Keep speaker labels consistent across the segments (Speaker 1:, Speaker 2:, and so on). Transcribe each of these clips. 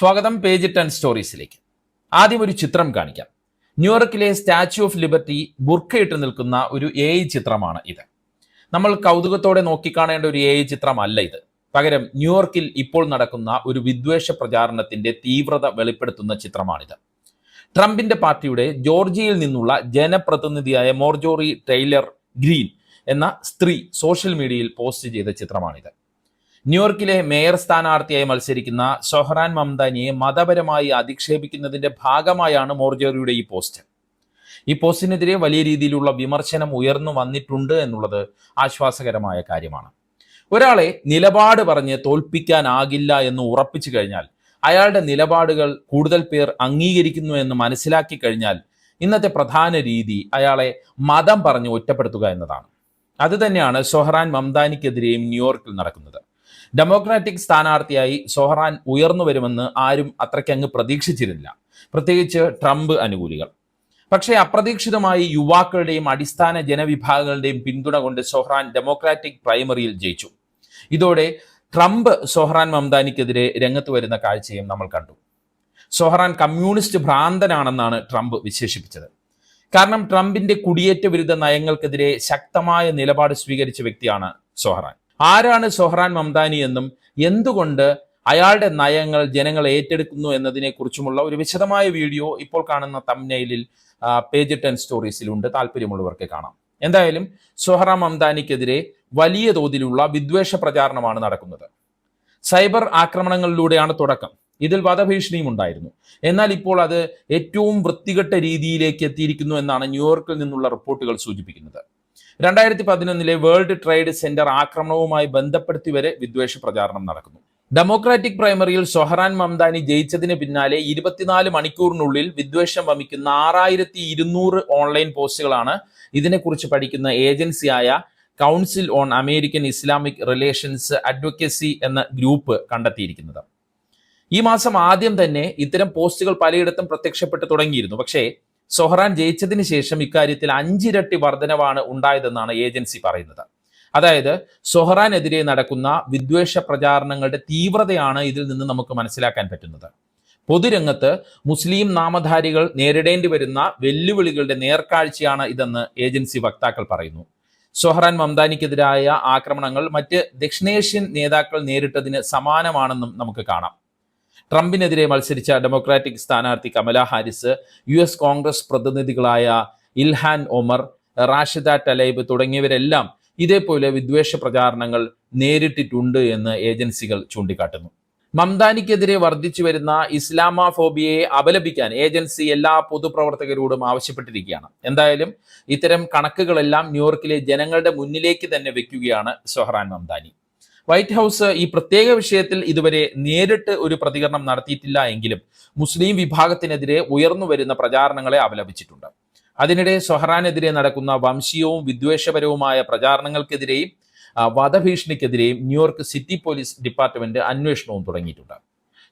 Speaker 1: സ്വാഗതം പേജ് 10 സ്റ്റോറീസിലേക്ക്. ആദ്യം ഒരു ചിത്രം കാണിക്കാം. ന്യൂയോർക്കിലെ സ്റ്റാച്യു ഓഫ് ലിബർട്ടി ബുർക്കയിട്ട് നിൽക്കുന്ന ഒരു AI ചിത്രമാണ് ഇത്. നമ്മൾ കൗതുകത്തോടെ നോക്കിക്കാണേണ്ട ഒരു AI ചിത്രമല്ല ഇത്. പകരം ന്യൂയോർക്കിൽ ഇപ്പോൾ നടക്കുന്ന ഒരു വിദ്വേഷ പ്രചാരണത്തിന്റെ തീവ്രത വെളിപ്പെടുത്തുന്ന ചിത്രമാണിത്. ട്രംപിന്റെ പാർട്ടിയുടെ ജോർജിയയിൽ നിന്നുള്ള ജനപ്രതിനിധിയായ മോർജോറി ടൈലർ ഗ്രീൻ എന്ന സ്ത്രീ സോഷ്യൽ മീഡിയയിൽ പോസ്റ്റ് ചെയ്ത ചിത്രമാണിത്. ന്യൂയോർക്കിലെ മേയർ സ്ഥാനാർത്ഥിയായി മത്സരിക്കുന്ന സൊഹ്റാൻ മംദാനിയെ മതപരമായി അധിക്ഷേപിക്കുന്നതിന്റെ ഭാഗമായാണ് മോർജോറിയുടെ ഈ പോസ്റ്റ്. ഈ പോസ്റ്റിനെതിരെ വലിയ രീതിയിലുള്ള വിമർശനം ഉയർന്നു വന്നിട്ടുണ്ട് എന്നുള്ളത് ആശ്വാസകരമായ കാര്യമാണ്. ഒരാളെ നിലപാട് പറഞ്ഞ് തോൽപ്പിക്കാനാകില്ല എന്ന് ഉറപ്പിച്ചു കഴിഞ്ഞാൽ, അയാളുടെ നിലപാടുകൾ കൂടുതൽ പേർ അംഗീകരിക്കുന്നു എന്ന് മനസ്സിലാക്കി കഴിഞ്ഞാൽ, ഇന്നത്തെ പ്രധാന രീതി അയാളെ മതം പറഞ്ഞ് ഒറ്റപ്പെടുത്തുക എന്നതാണ്. അതുതന്നെയാണ് സൊഹ്റാൻ മംദാനിക്കെതിരെയും ന്യൂയോർക്കിൽ നടക്കുന്നത്. ഡെമോക്രാറ്റിക് സ്ഥാനാർത്ഥിയായി സൊഹ്റാൻ ഉയർന്നു വരുമെന്ന് ആരും അത്രയ്ക്കങ്ങ് പ്രതീക്ഷിച്ചിരുന്നില്ല, പ്രത്യേകിച്ച് ട്രംപ് അനുകൂലികൾ. പക്ഷേ അപ്രതീക്ഷിതമായി യുവാക്കളുടെയും അടിസ്ഥാന ജനവിഭാഗങ്ങളുടെയും പിന്തുണ കൊണ്ട് സൊഹ്റാൻ ഡെമോക്രാറ്റിക് പ്രൈമറിയിൽ ജയിച്ചു. ഇതോടെ ട്രംപ് സൊഹ്റാൻ മംദാനിക്കെതിരെ രംഗത്ത് വരുന്ന കാഴ്ചയും നമ്മൾ കണ്ടു. സൊഹ്റാൻ കമ്മ്യൂണിസ്റ്റ് ഭ്രാന്തനാണെന്നാണ് ട്രംപ് വിശേഷിപ്പിച്ചത്. കാരണം ട്രംപിന്റെ കുടിയേറ്റ വിരുദ്ധ നയങ്ങൾക്കെതിരെ ശക്തമായ നിലപാട് സ്വീകരിച്ച വ്യക്തിയാണ് സൊഹ്റാൻ. ആരാണ് സൊഹ്റാൻ മംദാനി എന്നും എന്തുകൊണ്ട് അയാളുടെ നയങ്ങൾ ജനങ്ങൾ ഏറ്റെടുക്കുന്നു എന്നതിനെ കുറിച്ചുമുള്ള ഒരു വിശദമായ വീഡിയോ ഇപ്പോൾ കാണുന്ന തംബ്നെയിലിൽ പേജ് 10 സ്റ്റോറീസിലുണ്ട്. താല്പര്യമുള്ളവർക്ക് കാണാം. എന്തായാലും സൊഹ്റാൻ മംദാനിക്കെതിരെ വലിയ തോതിലുള്ള വിദ്വേഷ പ്രചാരണമാണ് നടക്കുന്നത്. സൈബർ ആക്രമണങ്ങളിലൂടെയാണ് തുടക്കം. ഇതിൽ വധഭീഷണിയും ഉണ്ടായിരുന്നു. എന്നാൽ ഇപ്പോൾ അത് ഏറ്റവും വൃത്തികെട്ട രീതിയിലേക്ക് എത്തിയിരിക്കുന്നു എന്നാണ് ന്യൂയോർക്കിൽ നിന്നുള്ള റിപ്പോർട്ടുകൾ സൂചിപ്പിക്കുന്നത്. 2011 വേൾഡ് ട്രേഡ് സെന്റർ ആക്രമണവുമായി ബന്ധപ്പെടുത്തി വരെ വിദ്വേഷ പ്രചാരണം നടക്കുന്നു. ഡെമോക്രാറ്റിക് പ്രൈമറിയിൽ സൊഹ്റാൻ മംദാനി ജയിച്ചതിന് പിന്നാലെ 24 മണിക്കൂറിനുള്ളിൽ വിദ്വേഷം വമിക്കുന്ന 6200 ഓൺലൈൻ പോസ്റ്റുകളാണ് ഇതിനെക്കുറിച്ച് പഠിക്കുന്ന ഏജൻസിയായ council on American Islamic relations advocacy എന്ന ഗ്രൂപ്പ് കണ്ടെത്തിയിരിക്കുന്നത്. ഈ മാസം ആദ്യം തന്നെ ഇത്തരം പോസ്റ്റുകൾ പലയിടത്തും പ്രത്യക്ഷപ്പെട്ടു തുടങ്ങിയിരുന്നു. പക്ഷേ സൊഹ്റാൻ ജയിച്ചതിന് ശേഷം ഇക്കാര്യത്തിൽ 5 ഇരട്ടി വർധനവാണ് ഉണ്ടായതെന്നാണ് ഏജൻസി പറയുന്നത്. അതായത് സൊഹ്റാനെതിരെ നടക്കുന്ന വിദ്വേഷ പ്രചാരണങ്ങളുടെ തീവ്രതയാണ് ഇതിൽ നിന്ന് നമുക്ക് മനസ്സിലാക്കാൻ പറ്റുന്നത്. പൊതുരംഗത്ത് മുസ്ലിം നാമധാരികൾ നേരിടേണ്ടി വരുന്ന വെല്ലുവിളികളുടെ നേർക്കാഴ്ചയാണ് ഇതെന്ന് ഏജൻസി വക്താക്കൾ പറയുന്നു. സൊഹ്റാൻ മംദാനിക്കെതിരായ ആക്രമണങ്ങൾ മറ്റ് ദക്ഷിണേഷ്യൻ നേതാക്കൾ നേരിട്ടതിന് സമാനമാണെന്നും നമുക്ക് കാണാം. ട്രംപിനെതിരെ മത്സരിച്ച ഡെമോക്രാറ്റിക് സ്ഥാനാർത്ഥി കമലാ ഹാരിസ്, US കോൺഗ്രസ് പ്രതിനിധികളായ ഇൽഹാൻ ഒമർ, റാഷിദ ടലൈബ് തുടങ്ങിയവരെല്ലാം ഇതേപോലെ വിദ്വേഷ പ്രചാരണങ്ങൾ നേരിട്ടിട്ടുണ്ട് എന്ന് ഏജൻസികൾ ചൂണ്ടിക്കാട്ടുന്നു. മംദാനിക്കെതിരെ വർദ്ധിച്ചു വരുന്ന ഇസ്ലാമോഫോബിയയെ അപലപിക്കാൻ ഏജൻസി എല്ലാ പൊതുപ്രവർത്തകരോടും ആവശ്യപ്പെട്ടിരിക്കുകയാണ്. എന്തായാലും ഇത്തരം കണക്കുകളെല്ലാം ന്യൂയോർക്കിലെ ജനങ്ങളുടെ മുന്നിലേക്ക് തന്നെ വെക്കുകയാണ് സൊഹ്റാൻ മംദാനി. വൈറ്റ് ഹൗസ് ഈ പ്രത്യേക വിഷയത്തിൽ ഇതുവരെ നേരിട്ട് ഒരു പ്രതികരണം നടത്തിയിട്ടില്ല എങ്കിലും മുസ്ലിം വിഭാഗത്തിനെതിരെ ഉയർന്നു വരുന്ന പ്രചാരണങ്ങളെ അപലപിച്ചിട്ടുണ്ട്. അതിനിടെ സൊഹ്റാനെതിരെ നടക്കുന്ന വംശീയവും വിദ്വേഷപരവുമായ പ്രചാരണങ്ങൾക്കെതിരെയും വധഭീഷണിക്കെതിരെയും ന്യൂയോർക്ക് സിറ്റി പോലീസ് ഡിപ്പാർട്ട്മെന്റ് അന്വേഷണവും തുടങ്ങിയിട്ടുണ്ട്.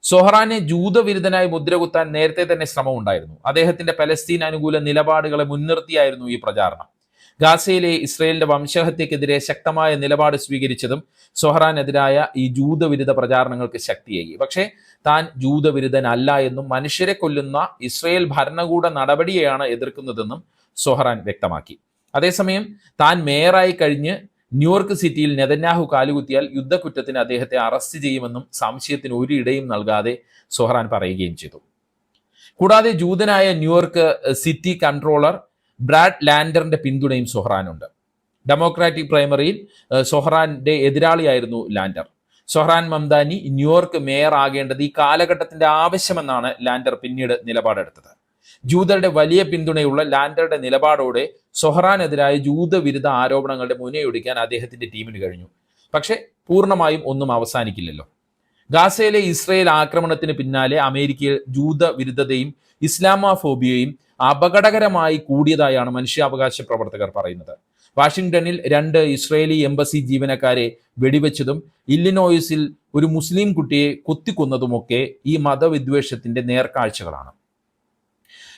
Speaker 1: സൊഹ്റാനെ ജൂതവിരുദ്ധനായി മുദ്രകുത്താൻ നേരത്തെ തന്നെ ശ്രമം ഉണ്ടായിരുന്നു. അദ്ദേഹത്തിന്റെ പലസ്തീൻ അനുകൂല നിലപാടുകളെ മുൻനിർത്തിയായിരുന്നു ഈ പ്രചാരണം. ഗാസയിലെ ഇസ്രയേലിന്റെ വംശഹത്യക്കെതിരെ ശക്തമായ നിലപാട് സ്വീകരിച്ചതും സൊഹ്റാനെതിരായ ഈ ജൂതവിരുദ്ധ പ്രചാരണങ്ങൾക്ക് ശക്തിയായി. പക്ഷേ താൻ ജൂതവിരുദ്ധനല്ല എന്നും മനുഷ്യരെ കൊല്ലുന്ന ഇസ്രയേൽ ഭരണകൂട നടപടിയെയാണ് എതിർക്കുന്നതെന്നും സൊഹ്റാൻ വ്യക്തമാക്കി. അതേസമയം താൻ മേയറായി കഴിഞ്ഞ് ന്യൂയോർക്ക് സിറ്റിയിൽ നെതന്യാഹു കാലുകുത്തിയാൽ യുദ്ധക്കുറ്റത്തിന് അദ്ദേഹത്തെ അറസ്റ്റ് ചെയ്യുമെന്നും സംശയത്തിന് ഒരു ഇടയും നൽകാതെ സൊഹ്റാൻ പറയുകയും ചെയ്തു. കൂടാതെ ജൂതനായ ന്യൂയോർക്ക് സിറ്റി കൺട്രോളർ ബ്രാഡ് ലാൻഡറിന്റെ പിന്തുണയും സൊഹ്റാനുണ്ട്. ഡെമോക്രാറ്റിക് പ്രൈമറിയിൽ സൊഹ്റാന്റെ എതിരാളിയായിരുന്നു Lander. Zohran Mamdani New York mayor ആകേണ്ടത് ഈ കാലഘട്ടത്തിന്റെ ആവശ്യമെന്നാണ് ലാൻഡർ പിന്നീട് നിലപാടെടുത്തത്. ജൂതരുടെ വലിയ പിന്തുണയുള്ള ലാൻഡറുടെ നിലപാടോടെ സൊഹ്റാനെതിരായ ജൂതവിരുദ്ധ ആരോപണങ്ങളുടെ മുനയൊടിക്കാൻ അദ്ദേഹത്തിന്റെ ടീമിന് കഴിഞ്ഞു. പക്ഷെ പൂർണ്ണമായും ഒന്നും അവസാനിക്കില്ലല്ലോ. ഗാസയിലെ ഇസ്രയേൽ ആക്രമണത്തിന് പിന്നാലെ അമേരിക്കയിൽ ജൂതവിരുദ്ധതയും ഇസ്ലാമോഫോബിയയും അപകടകരമായി കൂടിയതായാണ് മനുഷ്യാവകാശ പ്രവർത്തകർ പറയുന്നത്. വാഷിംഗ്ടണിൽ 2 ഇസ്രയേലി എംബസി ജീവനക്കാരെ വെടിവെച്ചതും ഇല്ലിനോയിസിൽ ഒരു മുസ്ലിം കുട്ടിയെ കുത്തിക്കൊന്നതുമൊക്കെ ഈ മതവിദ്വേഷത്തിന്റെ നേർക്കാഴ്ചകളാണ്.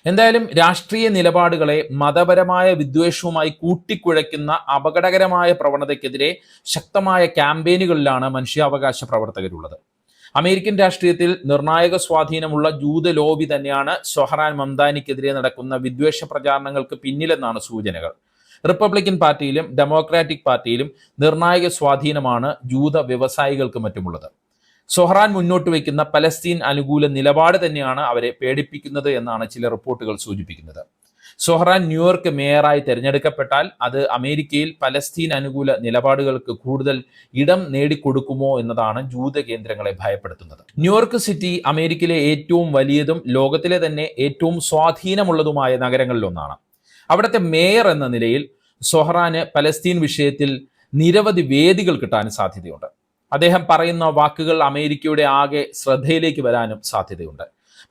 Speaker 1: എന്തായാലും രാഷ്ട്രീയ നിലപാടുകളെ മതപരമായ വിദ്വേഷവുമായി കൂട്ടിക്കുഴയ്ക്കുന്ന അപകടകരമായ പ്രവണതയ്ക്കെതിരെ ശക്തമായ ക്യാമ്പയിനുകളിലാണ് മനുഷ്യാവകാശ പ്രവർത്തകരുള്ളത്. അമേരിക്കൻ രാഷ്ട്രീയത്തിൽ നിർണായക സ്വാധീനമുള്ള ജൂത ലോബി തന്നെയാണ് സൊഹ്റാൻ മംദാനിക്കെതിരെ നടക്കുന്ന വിദ്വേഷ പ്രചാരണങ്ങൾക്ക് പിന്നിലെന്നാണ് സൂചനകൾ. റിപ്പബ്ലിക്കൻ പാർട്ടിയിലും ഡെമോക്രാറ്റിക് പാർട്ടിയിലും നിർണായക സ്വാധീനമാണ് ജൂത വ്യവസായികൾക്ക് മറ്റുമുള്ളത്. സൊഹ്റാൻ മുന്നോട്ട് വയ്ക്കുന്ന പലസ്തീൻ അനുകൂല നിലപാട് തന്നെയാണ് അവരെ പേടിപ്പിക്കുന്നത് എന്നാണ് ചില റിപ്പോർട്ടുകൾ സൂചിപ്പിക്കുന്നത്. സൊഹ്റാൻ ന്യൂയോർക്ക് മേയറായി തെരഞ്ഞെടുക്കപ്പെട്ടാൽ അത് അമേരിക്കയിൽ പലസ്തീൻ അനുകൂല നിലപാടുകൾക്ക് കൂടുതൽ ഇടം നേടിക്കൊടുക്കുമോ എന്നതാണ് ജൂത കേന്ദ്രങ്ങളെ ഭയപ്പെടുത്തുന്നത്. ന്യൂയോർക്ക് സിറ്റി അമേരിക്കയിലെ ഏറ്റവും വലിയതും ലോകത്തിലെ തന്നെ ഏറ്റവും സ്വാധീനമുള്ളതുമായ നഗരങ്ങളിലൊന്നാണ്. അവിടുത്തെ മേയർ എന്ന നിലയിൽ സൊഹ്റാന് പലസ്തീൻ വിഷയത്തിൽ നിരവധി വേദികൾ കിട്ടാൻ സാധ്യതയുണ്ട്. അദ്ദേഹം പറയുന്ന വാക്കുകൾ അമേരിക്കയുടെ ആകെ ശ്രദ്ധയിലേക്ക് വരാനും സാധ്യതയുണ്ട്.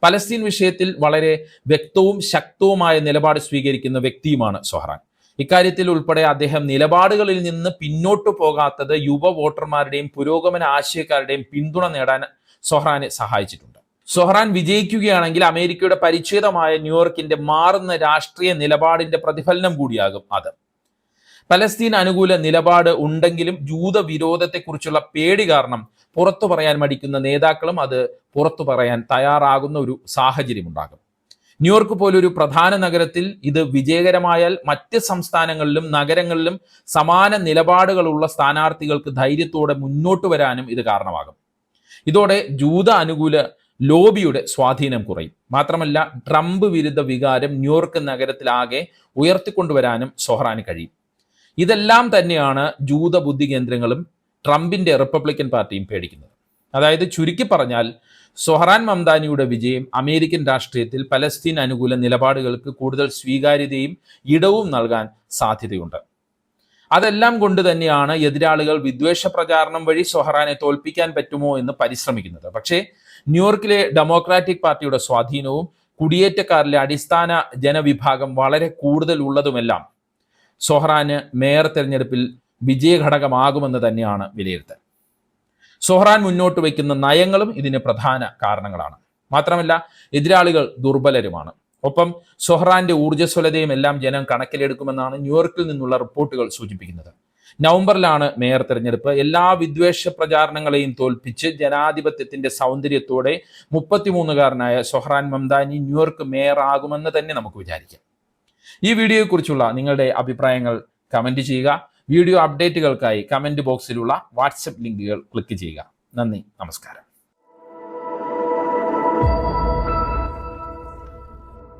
Speaker 1: പലസ്തീൻ വിഷയത്തിൽ വളരെ വ്യക്തവും ശക്തവുമായ നിലപാട് സ്വീകരിക്കുന്ന വ്യക്തിയുമാണ് സൊഹ്റാൻ. ഇക്കാര്യത്തിൽ ഉൾപ്പെടെ അദ്ദേഹം നിലപാടുകളിൽ നിന്ന് പിന്നോട്ടു പോകാത്തത് യുവ വോട്ടർമാരുടെയും പുരോഗമന ആശയക്കാരുടെയും പിന്തുണ നേടാൻ സൊഹ്റാനെ സഹായിച്ചിട്ടുണ്ട്. സൊഹ്റാൻ വിജയിക്കുകയാണെങ്കിൽ അമേരിക്കയുടെ പരിച്ഛേദമായ ന്യൂയോർക്കിന്റെ മാറുന്ന രാഷ്ട്രീയ നിലപാടിന്റെ പ്രതിഫലനം കൂടിയാകും അത്. പലസ്തീൻ അനുകൂല നിലപാട് ഉണ്ടെങ്കിലും ജൂത വിരോധത്തെക്കുറിച്ചുള്ള പേടി കാരണം പുറത്തു പറയാൻ മടിക്കുന്ന നേതാക്കളും അത് പുറത്തു പറയാൻ തയ്യാറാകുന്ന ഒരു സാഹചര്യം ഉണ്ടാകും. ന്യൂയോർക്ക് പോലൊരു പ്രധാന നഗരത്തിൽ ഇത് വിജയകരമായാൽ മറ്റ് സംസ്ഥാനങ്ങളിലും നഗരങ്ങളിലും സമാന നിലപാടുകളുള്ള സ്ഥാനാർത്ഥികൾക്ക് ധൈര്യത്തോടെ മുന്നോട്ട് വരാനും ഇത് കാരണമാകും. ഇതോടെ ജൂത അനുകൂല ലോബിയുടെ സ്വാധീനം കുറയും. മാത്രമല്ല, ട്രംപ് വിരുദ്ധ വികാരം ന്യൂയോർക്ക് നഗരത്തിലാകെ ഉയർത്തിക്കൊണ്ടുവരാനും സൊഹ്റാന് കഴിയും. ഇതെല്ലാം തന്നെയാണ് ജൂത ബുദ്ധി കേന്ദ്രങ്ങളും ട്രംപിന്റെ റിപ്പബ്ലിക്കൻ പാർട്ടിയും പേടിക്കുന്നത്. അതായത് ചുരുക്കി പറഞ്ഞാൽ സൊഹ്റാൻ മംദാനിയുടെ വിജയം അമേരിക്കൻ രാഷ്ട്രീയത്തിൽ പലസ്തീൻ അനുകൂല നിലപാടുകൾക്ക് കൂടുതൽ സ്വീകാര്യതയും ഇടവും നൽകാൻ സാധ്യതയുണ്ട്. അതെല്ലാം കൊണ്ട് തന്നെയാണ് എതിരാളികൾ വിദ്വേഷ പ്രചാരണം വഴി സൊഹ്റാനെ തോൽപ്പിക്കാൻ പറ്റുമോ എന്ന് പരിശ്രമിക്കുന്നത്. പക്ഷേ ന്യൂയോർക്കിലെ ഡെമോക്രാറ്റിക് പാർട്ടിയുടെ സ്വാധീനവും കുടിയേറ്റക്കാരിലെ അടിസ്ഥാന ജനവിഭാഗം വളരെ കൂടുതൽ ഉള്ളതുമെല്ലാം സൊഹ്റാന് മേയർ തെരഞ്ഞെടുപ്പിൽ വിജയഘടകമാകുമെന്ന് തന്നെയാണ് വിലയിരുത്തൽ. സൊഹ്റാൻ മുന്നോട്ട് വയ്ക്കുന്ന നയങ്ങളും ഇതിന് പ്രധാന കാരണങ്ങളാണ്. മാത്രമല്ല, എതിരാളികൾ ദുർബലരുമാണ്. ഒപ്പം സൊഹ്റാന്റെ ഊർജ്ജസ്വലതയും എല്ലാം ജനം കണക്കിലെടുക്കുമെന്നാണ് ന്യൂയോർക്കിൽ നിന്നുള്ള റിപ്പോർട്ടുകൾ സൂചിപ്പിക്കുന്നത്. നവംബറിലാണ് മേയർ തെരഞ്ഞെടുപ്പ്. എല്ലാ വിദ്വേഷ പ്രചാരണങ്ങളെയും തോൽപ്പിച്ച് ജനാധിപത്യത്തിന്റെ സൗന്ദര്യത്തോടെ 33-കാരനായ സൊഹ്റാൻ മംദാനി ന്യൂയോർക്ക് മേയർ ആകുമെന്ന് തന്നെ നമുക്ക് വിചാരിക്കാം. ഈ വീഡിയോയെക്കുറിച്ചുള്ള നിങ്ങളുടെ അഭിപ്രായങ്ങൾ കമന്റ് ചെയ്യുക. വീഡിയോ അപ്ഡേറ്റുകൾക്കായി കമന്റ് ബോക്സിലുള്ള വാട്സപ്പ് ലിങ്കുകൾ ക്ലിക്ക് ചെയ്യുക. നന്ദി, നമസ്കാരം.